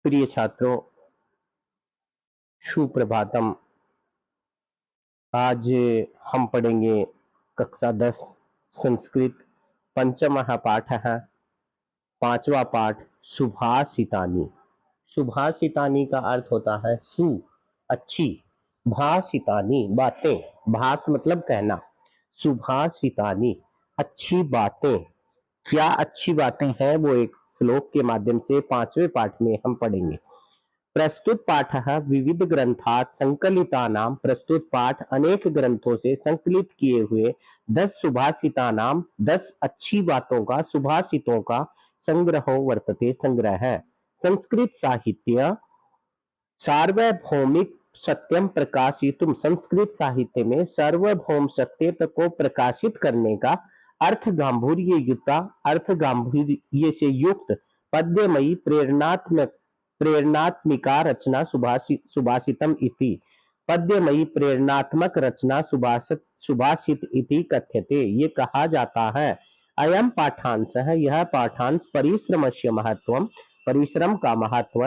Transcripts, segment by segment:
प्रिय छात्रों, सुप्रभातम। आज हम पढ़ेंगे कक्षा 10 संस्कृत पंचम पाठ है, पांचवा पाठ सुभाषितानी। सुभाषितानी का अर्थ होता है सु अच्छी, भाषितानी बातें, भाष मतलब कहना, सुभाषितानी अच्छी बातें। क्या अच्छी बातें हैं वो एक श्लोक के माध्यम से पांचवें पाठ में हम पढ़ेंगे। प्रस्तुत पाठ विविध ग्रंथात् संकलितानां, प्रस्तुत पाठ अनेक ग्रंथों से संकलित किए हुए 10 सुभाषितानां 10 अच्छी बातों का, सुभाषितों का संग्रहो वर्तते, संग्रह है। संस्कृत साहित्य सार्वभौमिक सत्यम प्रकाशितुम, संस्कृत साहित्य में सार्वभौम सत्य को प्रकाशित करने का अर्थ गांभीर्य से युक्त पद्यमयी प्रेरणात्मिका रचना सुभाषितम इति, पद्यमयी प्रेरणात्मक रचना सुभाषित इति कथ्यते, ये कहा जाता है। अयम पाठांश है, यह पाठांश परिश्रमस्य महत्वम, परिश्रम का महत्व,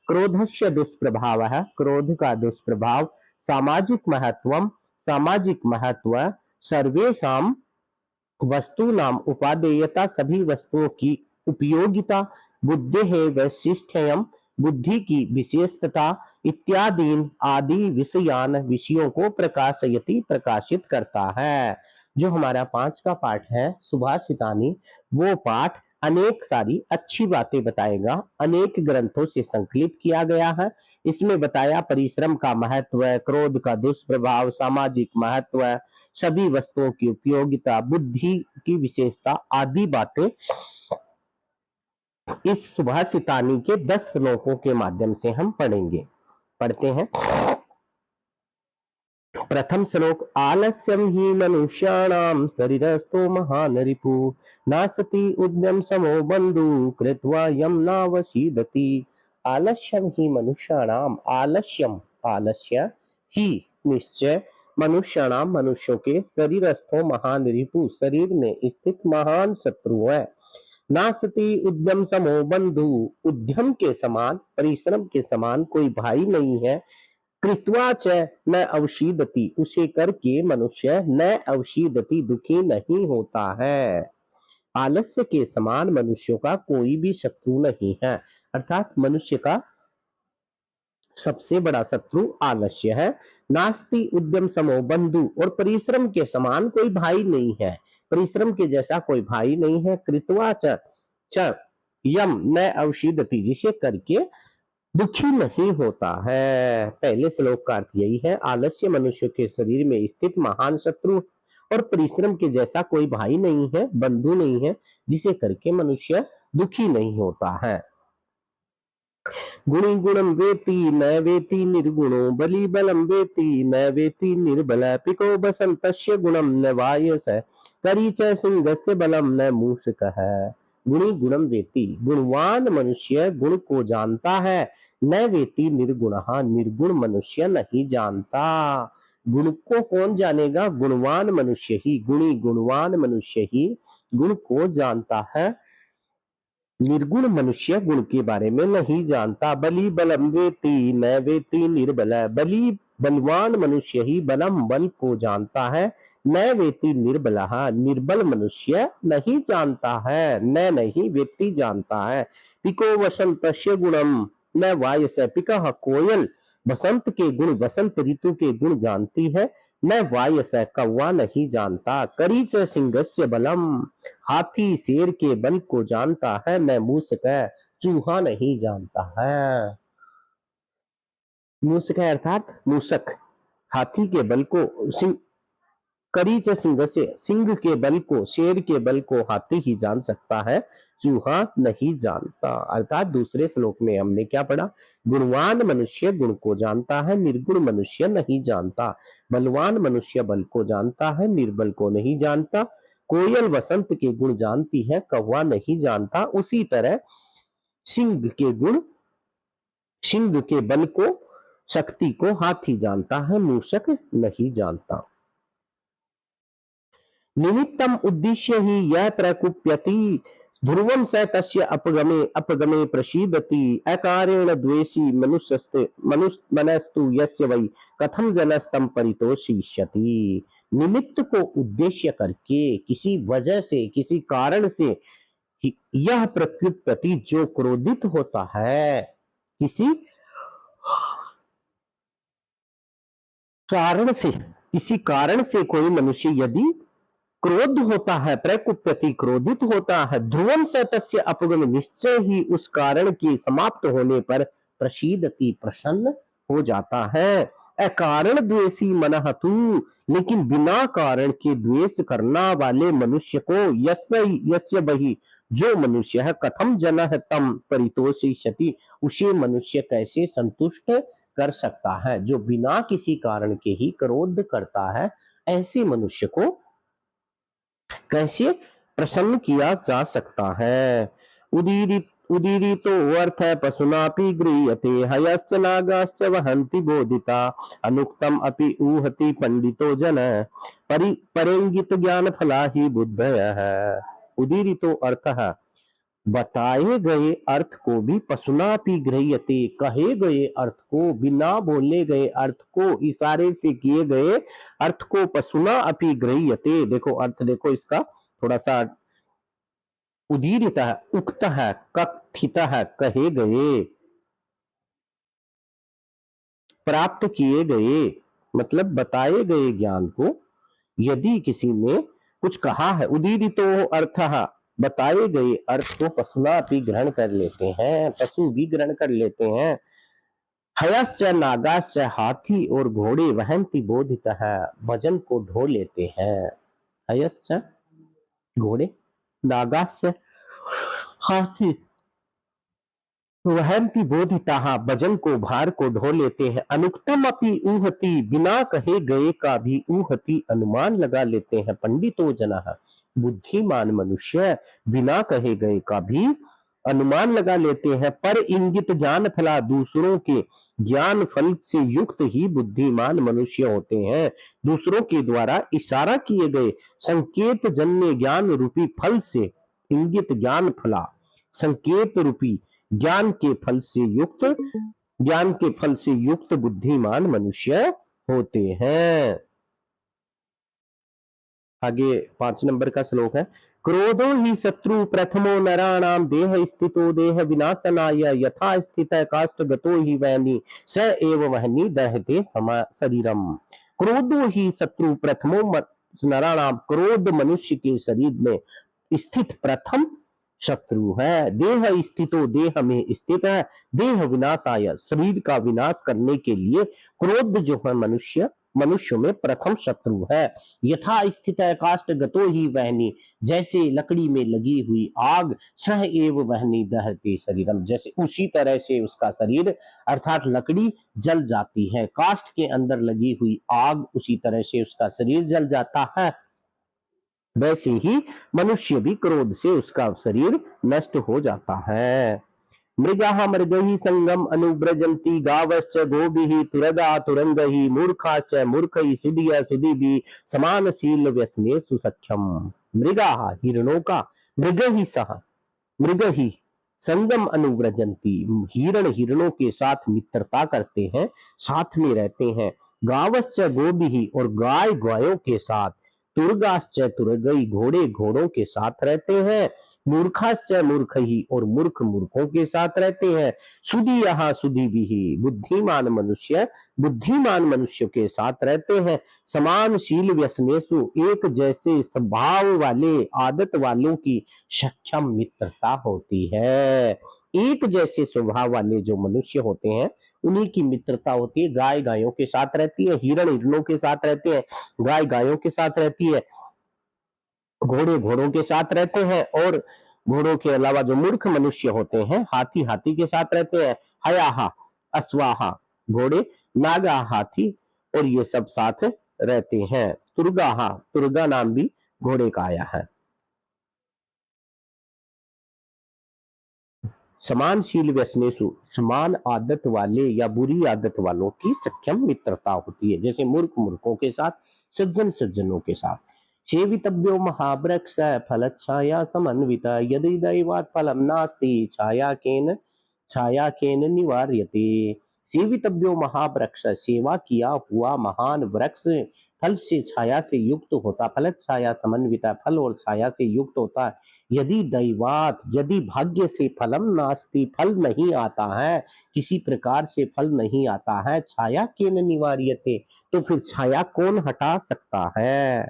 क्रोधस्य दुष्प्रभाव है, क्रोध का दुष्प्रभाव, सामाजिक महत्वम, सामाजिक महत्व, सर्वेषाम वस्तूनाम उपादेयता, सभी वस्तुओं की उपयोगिता, बुद्धेः वैशिष्ट्यम, बुद्धि की विशेषता, इत्यादीन आदि विषयान, विषयों को प्रकाशयति, प्रकाशित करता है। जो हमारा 5 का पाठ है सुभाषितानी, वो पाठ अनेक सारी अच्छी बातें बताएगा, अनेक ग्रंथों से संकलित किया गया है। इसमें बताया परिश्रम का महत्व, क्रोध का दुष्प्रभाव, सामाजिक महत्व, सभी वस्तुओं की उपयोगिता, बुद्धि की विशेषता आदि बातें इस सुभाषितानी के 10 श्लोकों के माध्यम से हम पढ़ेंगे। पढ़ते हैं। प्रथम श्लोक, आलस्यम ही मनुष्याणाम शरीरस्थो महान रिपु, नासति उद्यम समो बंधु कृत्वा यम नावसीदति। आलस्यम ही मनुष्याणाम, आलस्यम आलस्य ही निश्चय, मनुष्याणाम मनुष्यों के, शरीरस्थो महान रिपु शरीर में स्थित महान शत्रु है। नासति उद्यम समो बंधु, उद्यम के समान, परिश्रम के समान कोई भाई नहीं है। कृत्वा च न अवशीदति, उसे करके मनुष्य न अवशीदति, दुखी नहीं होता है। आलस्य के समान मनुष्यों का कोई भी शत्रु नहीं है, अर्थात मनुष्य का सबसे बड़ा शत्रु आलस्य है। नास्ति उद्यम समो बंधु, और परिश्रम के समान कोई भाई नहीं है, परिश्रम के जैसा कोई भाई नहीं है। कृत्वा च यम न अवशीदति, जिसे करके दुखी नहीं होता है। पहले श्लोक का अर्थ यही है, आलस्य मनुष्य के शरीर में स्थित महान शत्रु, और परिश्रम के जैसा कोई भाई नहीं है, बंधु नहीं है, जिसे करके मनुष्य दुखी नहीं होता है। गुणी गुणम वेति न वेति निर्गुणो, बलि बलम वेति न वेति निर्बल, पिको बसंतस्य गुणम न वायस, करी च सिंहस्य बलम न मूषकः। गुणी गुणम वेति, गुणवान मनुष्य गुण को जानता है, न वेति निर्गुणः, निर्गुण मनुष्य नहीं जानता। गुण को कौन जानेगा? गुणवान मनुष्य ही, गुणी गुणवान मनुष्य ही गुण को जानता है, निर्गुण मनुष्य गुण के बारे में नहीं जानता। बलि बलम वेति न वेति निर्बल, बलि बलवान मनुष्य ही बलम बल को जानता है, न वेति निर्बल, निर्बल मनुष्य नहीं जानता है, न नहीं वेति जानता है। पिको वसंतस्य गुणम न वायस, पिका कोयल बसंत के गुण, बसंत ऋतु के गुण जानती है, न वायस कौवा नहीं जानता। करी च सिंहस्य बलम, हाथी शेर के बल को जानता है, न मूषक चूहा नहीं जानता है। मूषक अर्थात मूषक, हाथी के बल को, करी च सिंह से, सिंह के बल को, शेर के बल को हाथी ही जान सकता है, चूहा नहीं जानता। अर्थात दूसरे श्लोक में हमने क्या पढ़ा? गुणवान मनुष्य गुण को जानता है, निर्गुण मनुष्य नहीं जानता। बलवान मनुष्य बल को जानता है, निर्बल को नहीं जानता। कोयल वसंत के गुण जानती है, कौवा नहीं जानता। उसी तरह सिंह के गुण, सिंह के बल को, शक्ति को हाथी जानता है, मूषक नहीं जानता। निमित्तम उद्देश्य ही यह प्रकुप्यति, ध्रुवं स तस्य अपगमे अपगमे प्रसीदति अकारेण द्वेषी मनुष्यस्ते मनस्तु यस्य वै कथम जनस्तम परितोषिष्यति। निमित्त को उद्देश्य करके किसी वजह से किसी कारण से यह प्रकृति प्रति जो क्रोधित होता है, किसी कारण से कोई मनुष्य यदि क्रोध होता है, प्रकृति क्रोधित होता है, ध्रुवम स तस्य अपगम निश्चय ही उस कारण के समाप्त होने पर प्रसीदति प्रसन्न हो जाता है। अकारण द्वेषी मनः तु, लेकिन बिना कारण के द्वेष करना वाले मनुष्य को यस्य वही जो मनुष्य है कथम जनः तम परितोषिष्यति, उसे मनुष्य कैसे संतुष्ट कर सकता है। जो बिना किसी कारण के ही क्रोध करता है, ऐसे मनुष्य को कैसे प्रसन्न किया जा सकता है। उदीरितो अर्थ पशुनापि गृह्यते हयश्च नागाश्च वहन्ति बोधिता अनुक्तम अपि ऊहति पंडितो जन परेंगित ज्ञान फला ही बुद्धयः। उदीरितो अर्थ, बताए गए अर्थ को भी पशुना भी गृह्यते, कहे गए अर्थ को, बिना बोले गए अर्थ को, इशारे से किए गए अर्थ को पशुना अपि गृह्यते। देखो अर्थ देखो इसका थोड़ा सा, उदीरित है, उक्त है, कथित है, कहे गए, प्राप्त किए गए, मतलब बताए गए ज्ञान को यदि किसी ने कुछ कहा है, उदीरितो अर्थ, बताए गए अर्थ को पशुना भी ग्रहण कर लेते हैं, पशु भी ग्रहण कर लेते हैं। हयश्च नागाश्च, हाथी और घोड़े, वहंती बोधित है, वजन को ढो लेते हैं। हयश्च घोड़े, नागाश्च हाथी, वहंती बोधिता, वजन को भार को ढो लेते हैं। अनुक्तम अपि ऊहति, बिना कहे गए का भी ऊहति, अनुमान लगा लेते हैं। पंडितो जनः, बुद्धिमान मनुष्य बिना कहे गए का भी अनुमान लगा लेते हैं। पर इंगित ज्ञान फला, दूसरों के ज्ञान फल से युक्त ही बुद्धिमान मनुष्य होते हैं। दूसरों के द्वारा इशारा किए गए संकेत जन्य ज्ञान रूपी फल से, इंगित ज्ञान फला, संकेत रूपी ज्ञान के फल से युक्त बुद्धिमान मनुष्य होते हैं। आगे 5 नंबर का श्लोक है। क्रोधो ही शत्रु प्रथमो नराणाम देह स्थितो देह विनाशनाय यथा स्थित काष्ठ गतो ही वहनी स एव वहनी दहते शरीरम। क्रोधो ही शत्रु प्रथमो नराणाम, क्रोध मनुष्य के शरीर में स्थित प्रथम शत्रु है। देह स्थितो, देह में स्थित है, देह विनाशाय, शरीर का विनाश करने के लिए क्रोध जो है मनुष्य में प्रथम शत्रु है। यथा स्थित है काष्ठ गतो ही वहनी, जैसे लकड़ी में लगी हुई आग, सह एव वहनी दहते शरीरम, जैसे उसी तरह से उसका शरीर अर्थात लकड़ी जल जाती है, काष्ठ के अंदर लगी हुई आग उसी तरह से उसका शरीर जल जाता है, वैसे ही मनुष्य भी क्रोध से उसका शरीर नष्ट हो जाता है। मृगाः मृगैः संगम अनुव्रजन्ति गावश्च गोभिः तुरगा तुरंगैः मूर्खाश्च मूर्खैः सुधिय सुधिभिः समानशील व्यसनेषु सख्यम। मृगाः हिरणों का, मृगैः सह, मृगैः संगम अनुव्रजन्ति, हिरण हिरणों के साथ मित्रता करते हैं, साथ में रहते हैं। गावश्च गोभिः, और गाय गायों के साथ, तुर्गाश्च तुरगई, घोड़े घोड़ों के साथ रहते हैं। मूर्खाश्च मूर्खैः, और मूर्ख मूर्खों के साथ रहते हैं। सुधियः सुधिभिः, बुद्धिमान मनुष्य के साथ रहते हैं। समानशील व्यसनेषु, एक जैसे स्वभाव वाले आदत वालों की सख्यम मित्रता होती है। एक जैसे स्वभाव वाले जो मनुष्य होते हैं उन्हीं की मित्रता होती है। गाय गायों के साथ रहती है, हिरण हिरणों के साथ रहते हैं, गाय गायों के साथ रहती है, घोड़े घोड़ों के साथ रहते हैं, और घोड़ों के अलावा जो मूर्ख मनुष्य होते हैं हाथी हाथी के साथ रहते हैं। हयाहा अश्वाहा घोड़े, नागा हाथी, और ये सब साथ रहते हैं। तुर्गाहा, तुर्गा नाम भी घोड़े का आया है। समानशील व्यसनेषु, समान आदत वाले या बुरी आदत वालों की सख्यम मित्रता होती है, जैसे मूर्ख मूर्खों के साथ, सज्जन सज्जनों के साथ। सेवितव्यो महावृक्ष फलच्छाया समन्वित यदि दैवात् फलं नास्ति छाया केन निवार्यते। सेवितव्यो महावृक्ष, सेवा किया हुआ महान वृक्ष फल से छाया से युक्त होता, फल छाया समन्वित, फल और छाया से युक्त होता है। यदि दैवात, यदि भाग्य से फलम नास्ति, फल नहीं आता है, किसी प्रकार से फल नहीं आता है, छाया केन निवार्यते, तो फिर छाया कौन हटा सकता है।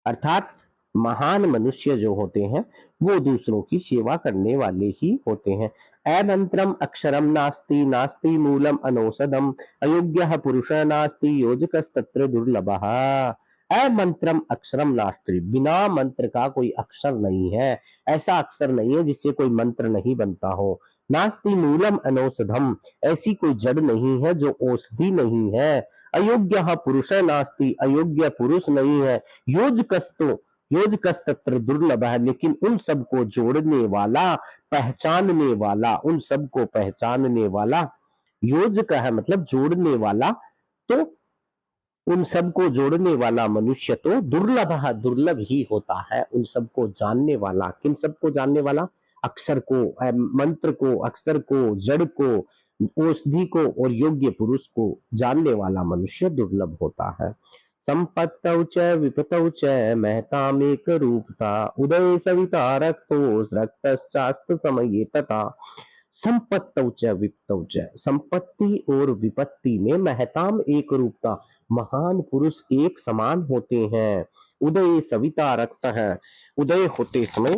अर्थात महान मनुष्य जो होते हैं वो दूसरों की सेवा करने वाले ही होते हैं। अमंत्रम अक्षरम नास्ति नास्ति मूलम अनौषधम अयोग्य पुरुष नास्ति योजकस्तत्र दुर्लभः। अमंत्रम अक्षरम नास्ति, बिना मंत्र का कोई अक्षर नहीं है, ऐसा अक्षर नहीं है जिससे कोई मंत्र नहीं बनता हो। नास्ति मूलम अनौषधम, ऐसी कोई जड़ नहीं है जो औषधि नहीं है। अयोग्य पुरुष नास्ति, अयोग्य पुरुष नहीं है। योजकस्तत्र दुर्लभ है, लेकिन उन सबको जोड़ने वाला, पहचानने वाला, उन सबको पहचानने वाला, योजक है मतलब जोड़ने वाला, तो उन सबको जोड़ने वाला मनुष्य तो दुर्लभ है, दुर्लभ ही होता है। उन सबको जानने वाला, किन सबको जानने वाला, अक्षर को, मंत्र को, अक्षर को, जड़ को, औषधि को और योग्य पुरुष को जानने वाला मनुष्य दुर्लभ होता है। संपत्तौ च विपतौ च महतामेक रूपता उदय सविता रक्तो रक्तश्चास्त समये तथा। संपत्तौ च विपतौ च, संपत्ति और विपत्ति में महताम एक रूपता, महान पुरुष एक समान होते हैं। उदय सविता रक्त है, उदय होते समय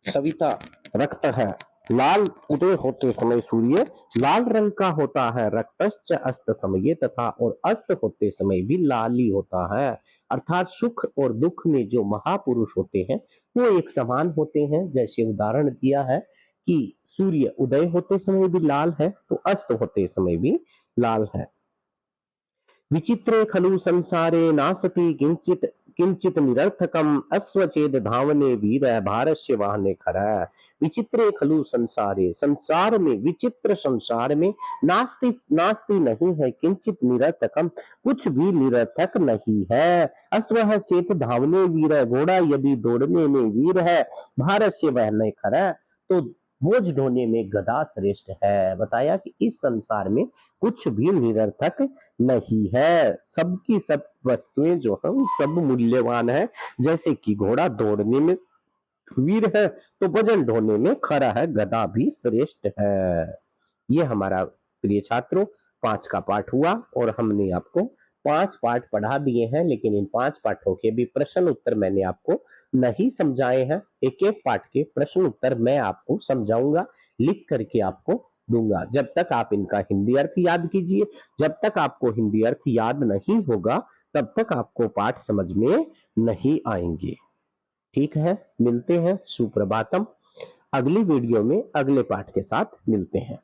सविता रक्त है, लाल, उदय होते समय सूर्य लाल रंग का होता है। रक्तश्च अस्त समय तथा, और अस्त होते समय भी लाल ही होता है। अर्थात सुख और दुख में जो महापुरुष होते हैं वो एक समान होते हैं। जैसे उदाहरण दिया है कि सूर्य उदय होते समय भी लाल है तो अस्त होते समय भी लाल है। विचित्रे खलु संसारे नासति किंचित किंचित निरर्थकम अश्वचेद धावने वीर भारस्य वाहने खरा। विचित्रे खलु संसारे, संसार में, विचित्र संसार में, नास्ति नास्ति नहीं है, किंचित निरर्थकम, कुछ भी निरर्थक नहीं है। अश्व चेत धावने वीर, घोड़ा यदि दौड़ने में वीर है, भारस्य वहने खरा, तो बोझ ढोने में गधा श्रेष्ठ है। बताया कि इस संसार में कुछ भी निरर्थक नहीं है, सबकी सब वस्तुएं जो है सब मूल्यवान है। जैसे कि घोड़ा दौड़ने में वीर है तो वजन ढोने में खरा है, गधा भी श्रेष्ठ है। ये हमारा प्रिय छात्रों 5 का पाठ हुआ और हमने आपको 5 पाठ पढ़ा दिए हैं, लेकिन इन 5 पाठों के भी प्रश्न उत्तर मैंने आपको नहीं समझाए हैं। एक एक पाठ के प्रश्न उत्तर मैं आपको समझाऊंगा, लिख करके आपको दूंगा। जब तक आप इनका हिंदी अर्थ याद कीजिए, जब तक आपको हिंदी अर्थ याद नहीं होगा तब तक आपको पाठ समझ में नहीं आएंगे। ठीक है, मिलते हैं, सुप्रभातम। अगली वीडियो में अगले पाठ के साथ मिलते हैं।